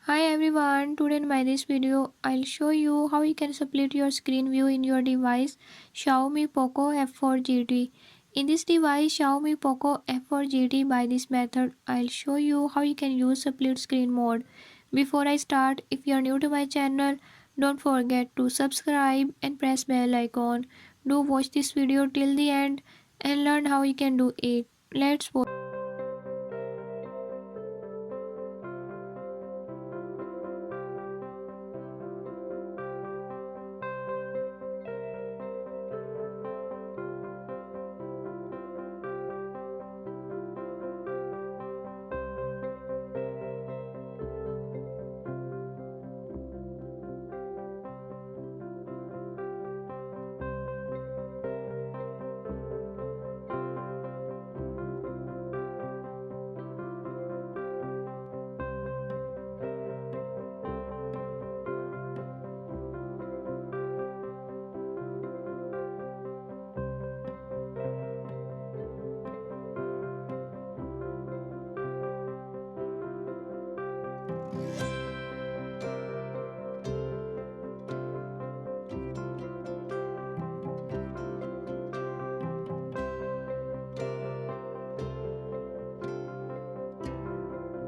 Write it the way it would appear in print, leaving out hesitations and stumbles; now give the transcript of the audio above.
Hi everyone, today in my this video I'll show you how you can split your screen view in your device Xiaomi POCO F4 GT. In this device Xiaomi POCO F4 GT, by this method I'll show you how you can use split screen mode. Before I start, if you are new to my channel, don't forget to subscribe and press bell icon. Do watch this video till the end and learn how you can do it. Let's watch.